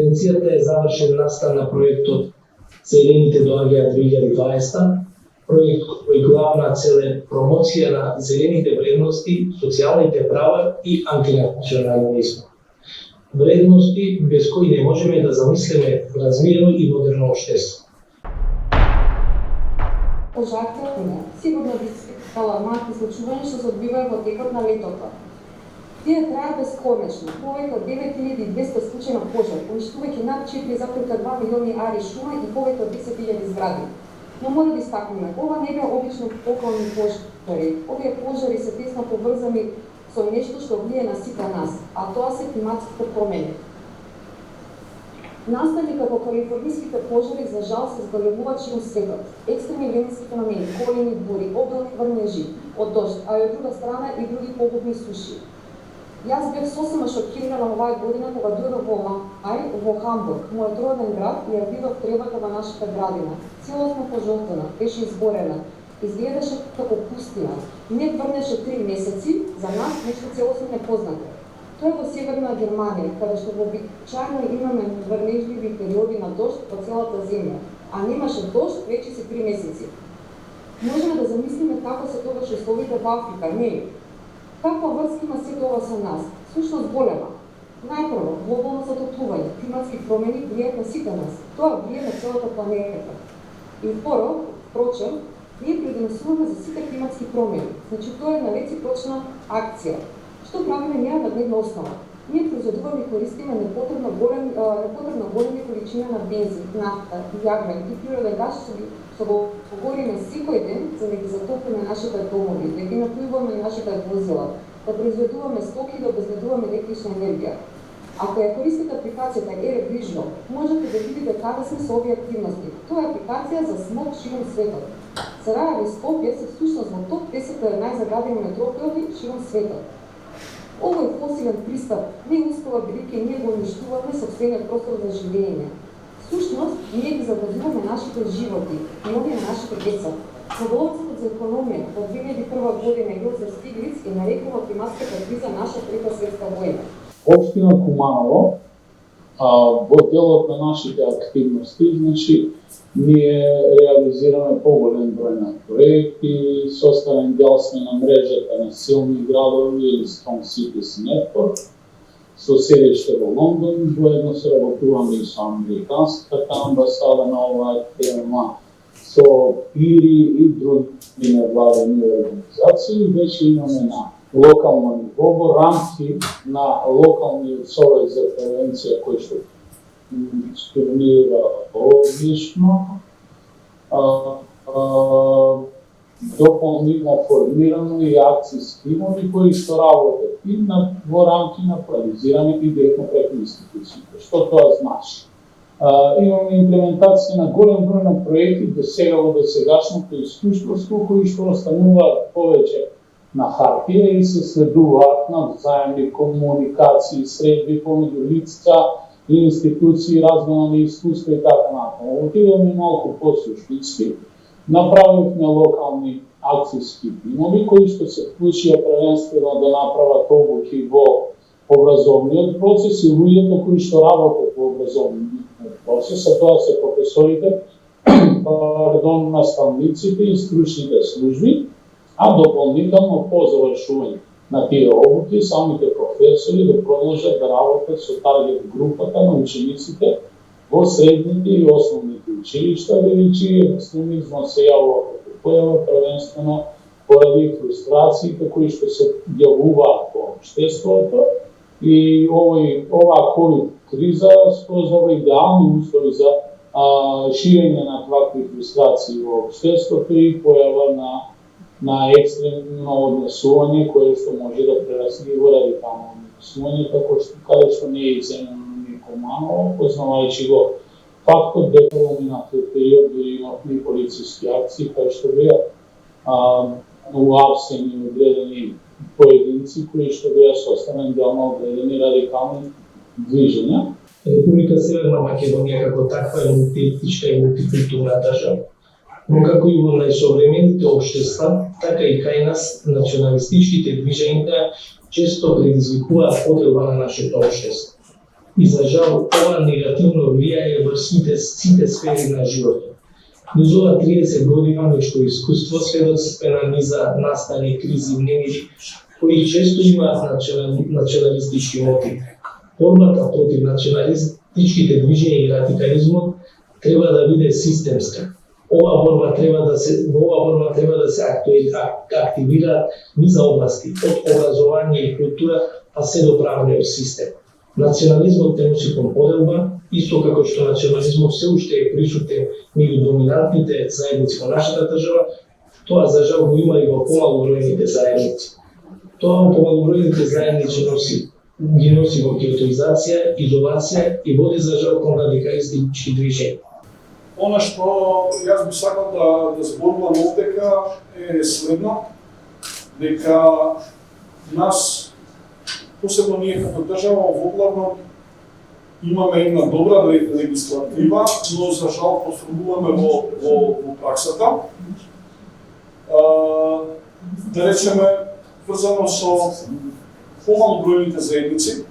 Конференцијата е завршен настан на проектот Зелените доаѓаат 2020, проект кој главна цел е промоција на зелените вредности, социјалните права и антинационализмот. Вредности без кои не можеме да замислиме размирено и модерно општество. Пожарите сигурно би алармантни случувања што се одбиваат во текот на летото. Тие траат бесконечно, повеќе од 9200 случаи на пожар, уништувајќи над 4,2 милиони ари шума и повеќе од 10.000 згради. Но мора да истакнеме, ова не беа обично околни пожари. Овие пожари се тесно поврзани со нешто што влие на сите нас, а тоа се климатските промени. Настани како калифорнијските пожари за жал се зголемуваат широм светот. Екстремни временски феномени, големи бури, обилни врнежи од дожд, а од друга страна и други погубни суши. Јас бев сосема шокирана оваа година кога дојдов во мај во Хамбург, мојот роден град, и ја видов тревата во нашата градина. Целосно пожолтена, беше изгорена, изгледаше како пустина. Не врнеше 3 месеци, за нас нешто целосно непознато. Тоа е во Северна Германија, каде што вообичаено имаме врнежливи периоди на дожд по целата земја, а немаше дожд речиси 3 месеци. Можеме да замислиме како се тогаш условите во Африка, не? Каква врска има се тоа со нас? Сушност голема. Најпрво, глобално затоплување, климатски промени влијаат на сите нас. Тоа влијае на целата планета. И впрочем, ние предонесуваме за сите климатски промени. Значи тоа е на реципрочна акција. Што правиме ние на дневна основа? Ние произведуваме и користиме непотребно големи количини на бензин, нафта, јагрен и природен газ што го гориме секој ден за да ги затопиме нашите домови, да ги напојуваме нашите возила, да произведуваме стоки и да обезбедуваме електрична енергија. Ако ја користите апликацијата AirVisual, можете да видите каде сме со овие активности. Тоа е апликација за смог широм светот. Сараево и Скопје се всушност во топ 10 најзагадени метрополи широм светот. Овој фосилен пристап не успела бидејќи ние го уништуваме сопствениот простор за живење. Всушност, ние ги загадуваме нашите животи и оние на нашите деца. Нобеловцот за економија во 2001 година Јозеф Стиглиц ја нарекува климатската криза наша трета светска војна. Општина Куманово, во делот на нашите активности, значи, ние реализираме поголем број на проекти, составен дел сме на мрежата на силни градови или Strong Cities Network, со седиште во Лондон, воедно соработуваме и со Американската амбасада на оваа тема, со ИРИ и други невладени организации. Веќе имаме на локално ниво во рамки на локалниот совет за превенција кој што стимулира одлично, дополнително формирано и акцијски тимови кои што работат и во рамки на планизирање и директно преку институциите. Што тоа значи? Имаме имплементација на голем број на проекти до сега во досегашното искуство, кои што остануваат повеќе на хартија и се следуваат на взаемни комуникации, средби помеѓу лица и институции, размена на искуства и така натаму. Отидовме малку по-суштински, направивме локални акцијски тимови кои што се вклучија првенствено да направат обуки во образовниот процес и луѓето кои што работат во образовниот процес, а тоа се професорите, наставниците и стручните служби, а дополнително по завршување на тие обуки, самите професори да продолжат да работат со таргет групата на учениците во средните и основните училишта, бидејќи екстремизмот се јавува како појава првенствено поради фрустрациите кои што се јавуваат во општеството и оваа ковид криза создава идеални услови за ширење на такви фрустрации во општеството и појава на екстремно однесување кое што може да прерасне во радикално однесување, каде што не е ценено ни Куманово, познавајќи го фактот дека во минатиот период имавме и полициски акции каде што беа уапсени одредени поединци кои што беа составен дел на одредени радикални движења. Република Северна Македонија како таква е мултиетничка и мултикултурна држава. Но како и во најсовремените општества, така и кај нас националистичките движења често предизвикуваат потреба на нашето општество. и за жал ова негативно влијае во сите сфери на животот. Низ ова 30 годинамечко искуство сведоците на низа настани кризи и немири, кои често имаат националистички мотиви. Борбата против националистичките движења и радикализмот треба да биде системска. Ова борба треба да се активира низа области, од образование и култура, па се до правниот систем. Национализмот те носи кон поделба, исто како што национализмот се уште е присутен меѓу доминантните заедници во нашата држава, тоа за жал го има и во помалобројните заедници. Тоа во помалобројните заедници ги носи во гетоизација, изолација и води за жал кон радикалистички движења. Она што јас би сакал да зборувам овдека е следно, дека нас, посебно ние како држава во главно имаме една добра легислатива, но за жал посредуваме во праксата. Да речеме, врзано со помалобројните заедници,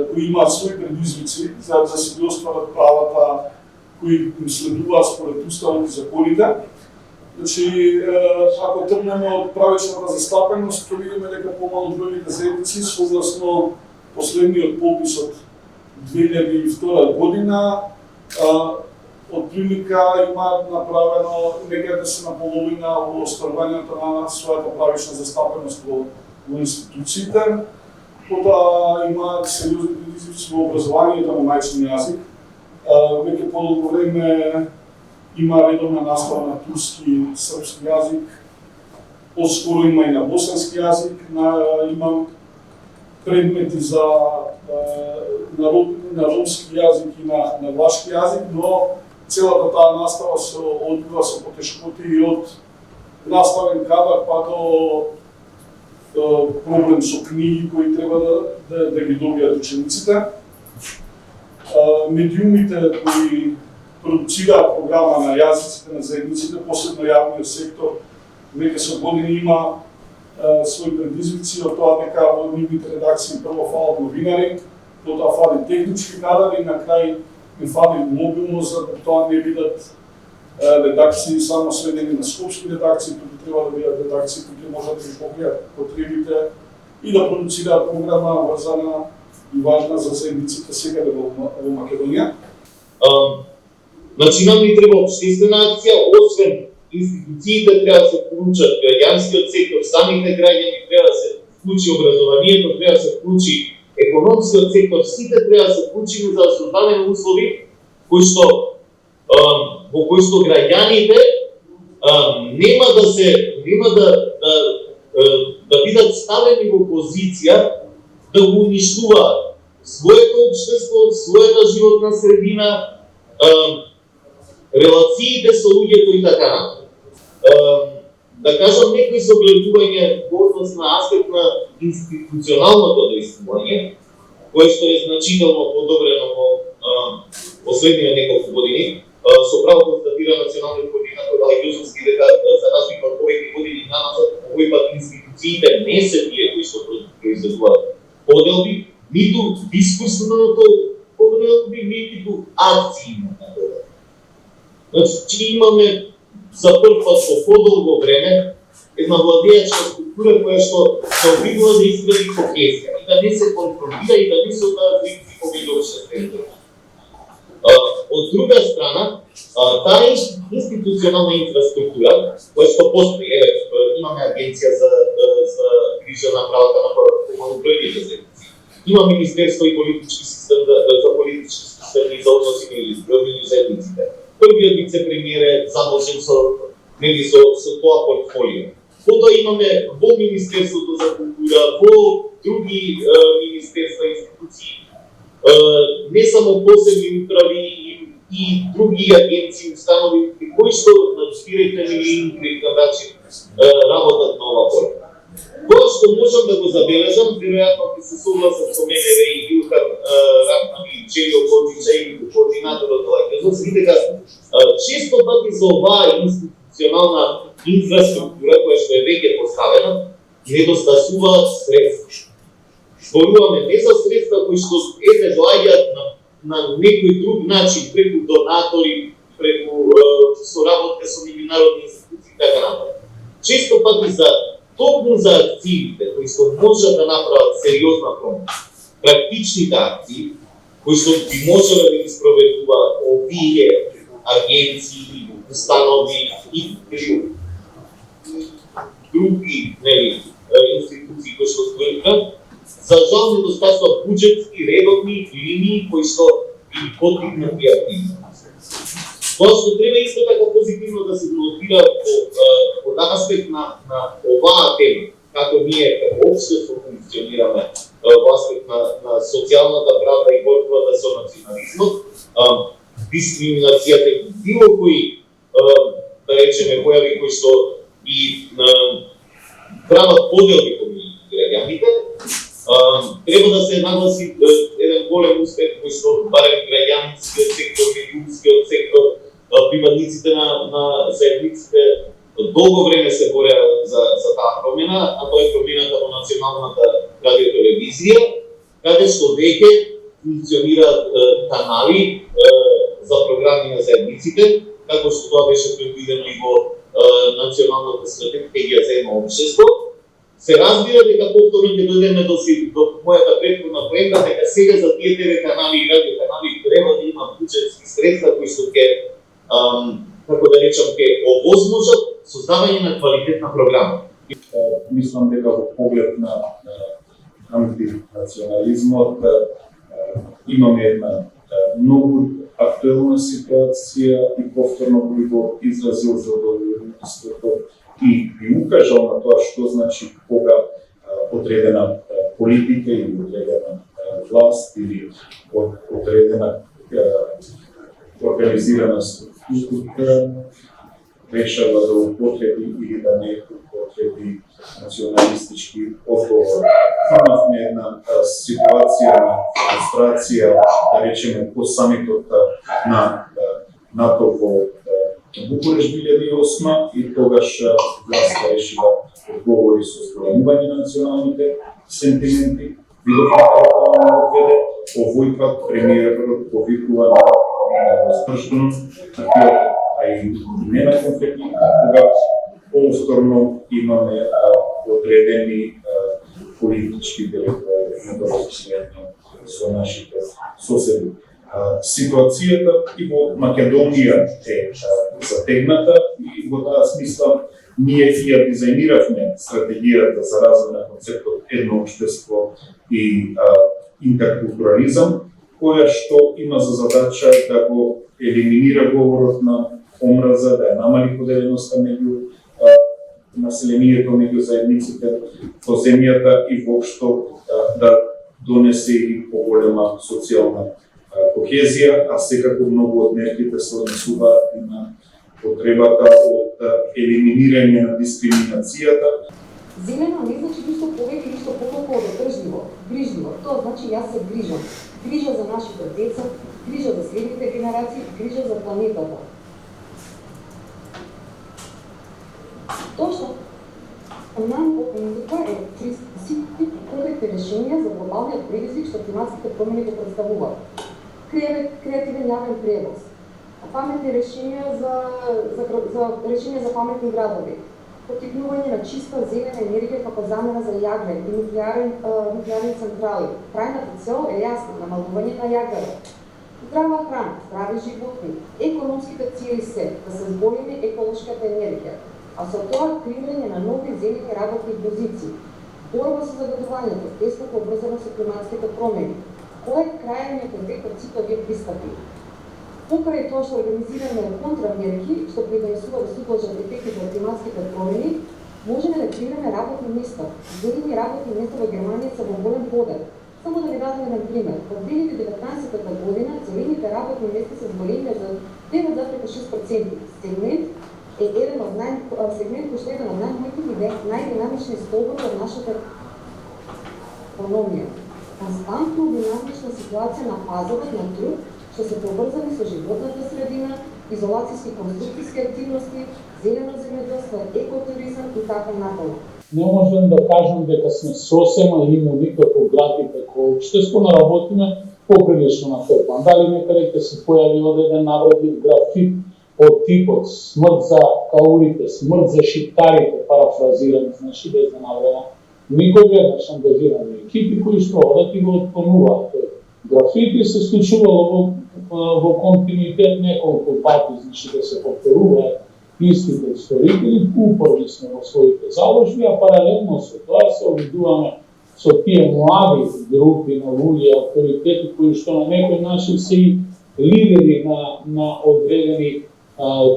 кои имаат своји предизвици за да се остварат правата кои им следуваат според уставот и законите. Значи, ако тргнеме од правичната застапеност, ќе видиме дека помалобројните заедници, согласно последниот попис од 2002 година, од прилика имаат направено некаде се на половина во остварувањето на својата правична застапеност во институциите, потоа имаат сериозни предизвици во образованието на мајчин јазик. Веќе подолго време има редовна настава на турски и српски јазик, поскоро има и на босански јазик, имам предмети на ромски јазик и на влашки јазик, но целата таа настава се одбива со потешкоти и од наставен кадар па до проблем со книги кои треба да ги добијат учениците. Медиумите кои продуцираат програма на јазиците на заедниците, посебно јавниот сектор, веќе со години има своји предизвици од тоа дека во нивните редакции прво фалат новинари, потоа фали технички кадар и на крај не фали мобилност, за да тоа не бидат редакции само сведени на скопски редакции, туку треба да бидат редакции кои можат да покријат потребите и да продуцираат програма врзана и важна за заедниците секаде во Македонија. Значи, нам ни треба обществена акција, освен институциите треба да се вклучат граѓанскиот сектор, самите граѓани треба да се вклучи образованието, треба да се вклучи економскиот сектор, сите треба да се вклучиме за да создадеме услови во кои што граѓаните нема да бидат ставени во позиција да го уништуваат своето општество, својата животна средина, релациите со луѓето и така натаму. Да кажам некои согледување во однос на аспект на институционалното действување, кое што е значително подобрено во последниве неколку години. Со право констатира националниот координатор Алјузовски дека за разлика од повеќе години наназад, овој пат институциите не се тие кои што произведуваат поделби, ниту дискурсното поделби, ниту акции на поделби. Значи, имаме за прв пат по подолго време една владеачка структура која што се обидува да изгради кохезија и да не се конфронтира и да не се одава критики помеѓу општеството. Од друга страна, таа институционална инфраструктура, која што постои, имаме агенција за грижа на правата на помалобројните заедници, има Министерство и политички систем за политички системи за односи меѓу заедниците. Првиот вице-премиер е задолжен со тоа портфолио. Потоа имаме во Министерството за култура, во други министерства и институции, не само посебни управи и други агенции, установи, кои што на директен или индиректен начин работат на ова борба. Тоа што можам да го забележам, веројатно ќе се согласат со мене и Илхан Рахмани, Челио Коджича и координаторот Алјузовски, дека често пати за оваа институционална инфраструктура, која што е веќе поставена, недостасуваат средства. зборуваме не за средства кои што ете доаѓаат на некој друг начин, преку донатори, преку соработка со меѓународни институции и така натаму. Често пати токму за акциите кои што можат да направат сериозна промена, практичните акции кои што би можеле да ги спроведува овие агенции, установи и други институции кои што стојат, за жал недостатува буџетски редовни линии кои што ги поттикнат тие активности. Тоа што треба исто така позитивно да се дискутира од аспект на оваа тема, како ние како општество функционираме во аспект на социјалната правда и борбата со национализмот, дискриминацијата и било кои, да речеме, појави кои што и прават поделби помеѓу граѓаните, треба да се нагласи еден голем успех кој што барем граѓанскиот сектор, медиумскиот сектор, приватниците на заедниците долго време се бореа за таа промена, а тоа е промената во националната радиотелевизија, каде што веќе функционираат канали за програми на заедниците, како што тоа беше предвидено и во националната стратегија за едно општество. Се разбира дека повторно ќе дојдеме до мојата претходна поента, дека сега за тие ТВ канали и радио канали треба да има буџетски средства кои што ќе, како да речам, ќе овозможат создавање на квалитетна програма. Мислам дека во поглед на антинационализмот имаме една многу актуелна ситуација и повторно би го изразил задоволството и би укажал на тоа што значи кога одредена политика или одредена власт или одредена организирана структура решава да употреби или да не употреби националистички одговор. Имавме една ситуација на фрустрација, да речеме, по самитот на НАТО во Букурешт 2008 и тогаш власта реши да одговори со зголемување на националните сентименти. Видовме како тоа одведе, овој пат премиерот повикува на воздржаност, а и не на конфликти, кога повторно имаме одредени политички недоразумења со нашите соседи. Ситуацијата и во Македонија е затегната и во таа смисла ние ја дизајниравме стратегијата за развој на концептот едно општество и интеркултурализам, која што има за задача да го елиминира говорот на омраза, да ја намали поделеноста меѓу населението, меѓу заедниците во земјата и воопшто да донесе и поголема социјална кохезија, а секако многу од мерките се однесуваат и на потребата од елиминирање на дискриминацијата. Зелено не значи ништо повеќе, ништо потолку од одржливо, грижливо. Тоа значи јас се грижам. Грижа за нашите деца, грижа за следните генерации, грижа за планетата. Тоа што најпомнато е сите конкретни решенија за глобалниот предизвик што климатските промени го представуваат. Креативен јавен превоз, паметни решенија за паметни градови, поттикнување на чиста зелена енергија како замена за јаглен и нуклеарни централи. Крајната цел е јасна, намалување на јагарот. Здрава храна, здрави животни, економските цели се да се зголеми еколошката енергија, а со тоа креирање на нови зелени работни позиции, борба со загадувањето, тесно поврзано со климатските промени. Кој е крајниот ефект од сите овие пристапи? Покрај тоа што организираме контрамерки, што придонесува да се убlažат ефектите од климатските промени, можеме да креираме работни места. Зелени работни места во Германија се во голем подел. Само да ви дадам еден пример. Во 2019 година зелените работни места се зголемија за 9,6%. Сегмент кој што е еден од најмојните и најдинамични столбови од нашата економија. Константно динамична ситуација на пазарот на труд, што се поврзани со животната средина, изолацијски конструкцијски активности, зелено земјоделство, екотуризам и така натаму. Не можем да кажем дека сме сосема имуни како град и како општество, но работиме поприлично натрпан. Дали некаде ќе се појави одеден навредлив графит од типот смрт за каурите, смрт за шиптарите, парафразирани, значи без да навреда. Никој веднаш ангажирани екипи кои што одат и го отклонуваат тој графит и се случувало во континуитет неколку пати, значи да се повторуваат истите исторители, упорни сме во своите заложби, а паралелно со тоа се обидуваме со тие млади групи на луѓе, авторитети кои што на некој начин се и лидери на одредени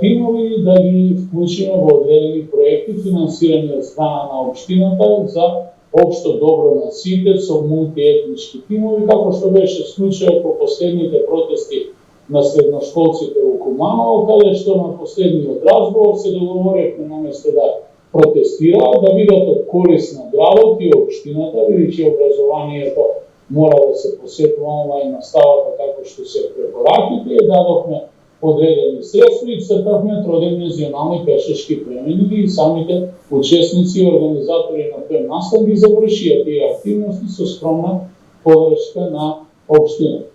тимови, да ги вклучиме во одредени проекти финансирани од страна на општината за општо добро на сите со мултиетнички тимови, како што беше случајот по последните протести на средношколците во Куманово, каде што на последниот разговор се договоривме наместо да протестираат, да бидат од корист на градот и општината, бидејќи образованието мора да се посетува онлайн наставата како што се препораките, и дадохме одредени средства и цртавме тродимензионални пешачки премини и самите учесници и организатори на тој настан ги завршија тие активности со скромна подршка на општината.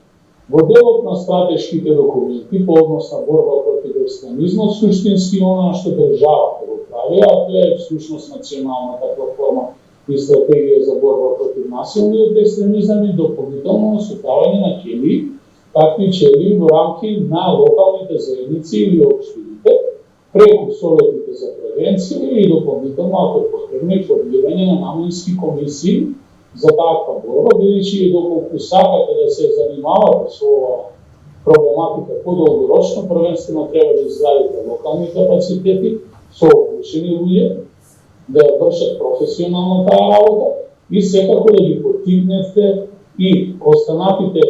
Во делот на стратешките документи по однос на борба против екстремизмот, суштински она што државата го прави, а тоа е всушност националната платформа и стратегија за борба против насилниот екстремизам и дополнително насочување на ќелии, какви ќелии во рамки на локалните заедници или општините, преку советите за превенција и дополнително, ако е потребно, формирање на наменски комисии за таква борба, бидејќи доколку сакате да се занимавате со ова проблематика подолгорочно, првенствено треба да изградите локални капацитети со обучени луѓе, да ја вршат професионално таа работа и секако да ги поттикнете и останатите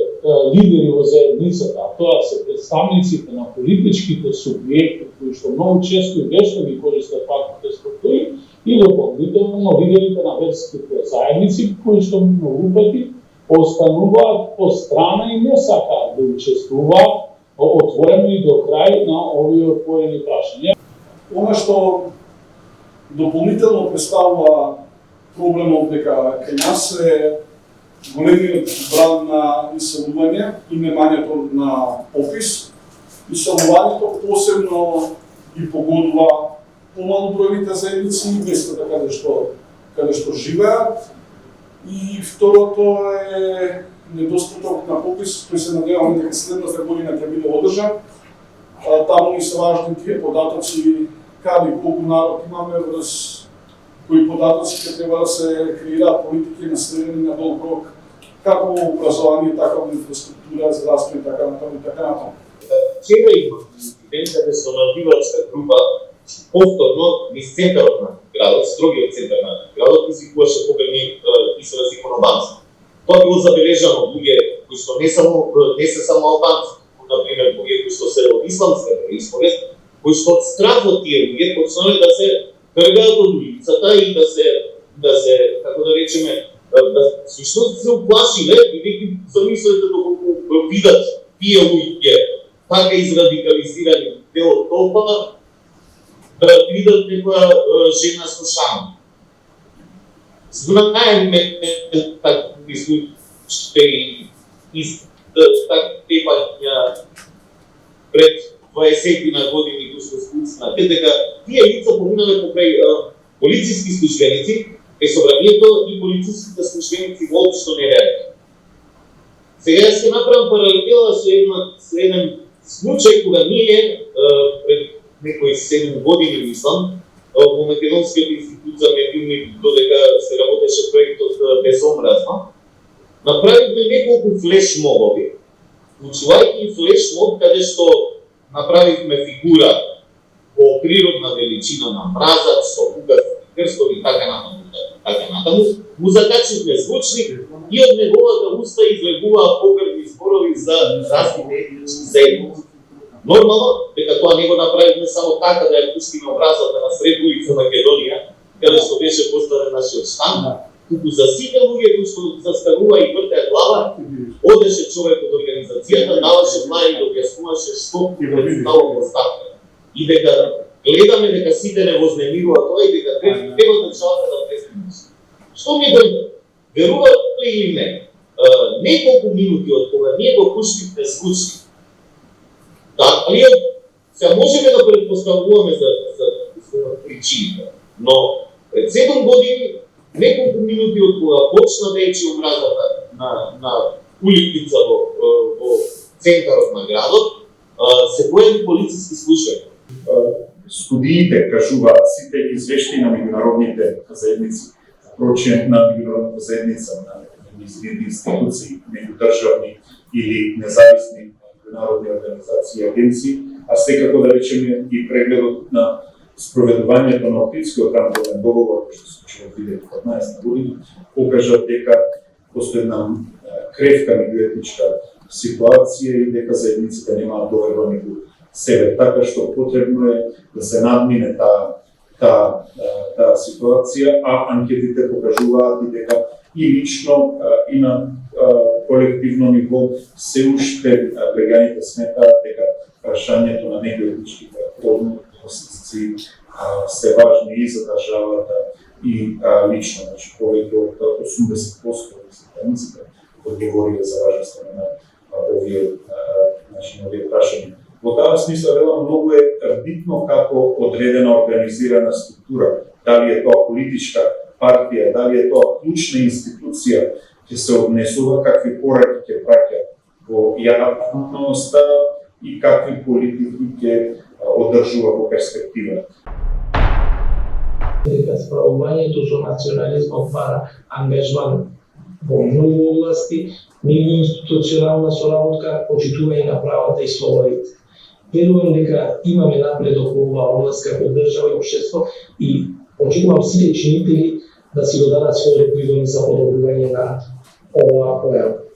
лидери во заедницата, а тоа се представниците на политичките субјекти, кои што многу често и вечно ги користат фактите структури, и дополнително лидерите на верските заедници, кои што многу пати остануваат по страна и не сакаат да учествуваат отворено и до крај на овие отворени прашања. Она што дополнително представува проблемот дека кај нас е големиот бран на иселување и немањето на попис. Иселувањето посебно ги погодува помалобројните заедници, местата каде што живеат. И второто е недостаток на попис, кој се надеваме дека следната година ќе биде одржан. Таму ни се важни тие податоци, каде и колку народ имаме, врз кои податоци ќе треба да се креираат политики наследени на долг рок, како во образование, така во инфраструктура, здравство и така натаму. Вчера има инцидент каде со навивачка група повторно низ центарот на градот, строгиот центар на градот, извикуваше победни изрази кон албанци. Тоа било забележано од луѓе кои што не се само албанци, например луѓе кои што се од исламска происповест, кои што од страх од тие луѓе почнале да се тргаат од улицата и да се како да речеме, всушност се уплашиле, бидејќи замислете доколку видат тие луѓе така израдикализирани дел од толпа, да видат некоја жена со шам. Знаеме такви случаи и такви пања пред 20 години кои што спуцнате, дека тие лица поминале покрај полициски службеници, кај собранието и полициските службеници воопшто не реагираат. Сега ќе направам паралела со еден случај кога ние пред некои 7 години, мислам, во Македонскиот институт за медиуми, додека се работеше проектот Безомразно, направивме неколку флешмобови, вклучувајќи флешмоб каде што направивме фигура во природна величина на мразач, со угаси, крстови и така натаму, му закачивме звучник и од неговата уста излегуваа погребни зборови за разните етнички заедници. Нормално, дека тоа не го направивме само така да ја пустиме образата на сред улица Македонија, каде што беше поставен нашиот штанд, туку за сите луѓе кои што застанува и вртеат глава, одеше човек од организацијата, даваше план и објаснуваше што представува оставка. И дека гледаме дека сите не вознемирува тоа и дека треба државата да престане. Што ми верувате или не? Неколку минути од кога ние го пуштивме звучи, али се можеме да предпоставуваме за причините, но пред 7 години, неколку минути од кога почна да ечи омразата на улицата во центарот на градот, се појави полициски слушања. Студиите кажуваат сите извештаи на меѓународните заедници, прочен на меѓународната заедница, на независни институции, меѓудржавни или независни меѓународни организации и агенции, а секако да речеме и прегледот на спроведувањето на Охридскиот рамковен договор, што се случи во 2015 година, покажат дека постои една кревка меѓуетничка ситуација и дека заедниците немаат доверба меѓу себе, така што потребно е да се надмине таа ситуација, а анкетите покажуваат и дека и лично и на колективно ниво се уште граѓаните сметаат дека прашањето на меѓуетничките односи се важни и за државата и лично, значи повеќе од 80% од заедниците одговорија за важноста на овие прашања. Во таа смисла велам многу е битно како одредена организирана структура, дали е тоа политичка партија, дали е тоа клучна институција, ќе се однесува, какви пораки ќе праќа во јавноста и какви политики ќе одржува во перспектива. Дека справувањето со национализмот бара ангажман во многу области, меѓуинституционална соработка, почитување на правата и слободите. Верувам дека имаме напредок во оваа област како држава и општество и очекувам сите чинители да си го дадат својот принос за подобрување на оваа појава.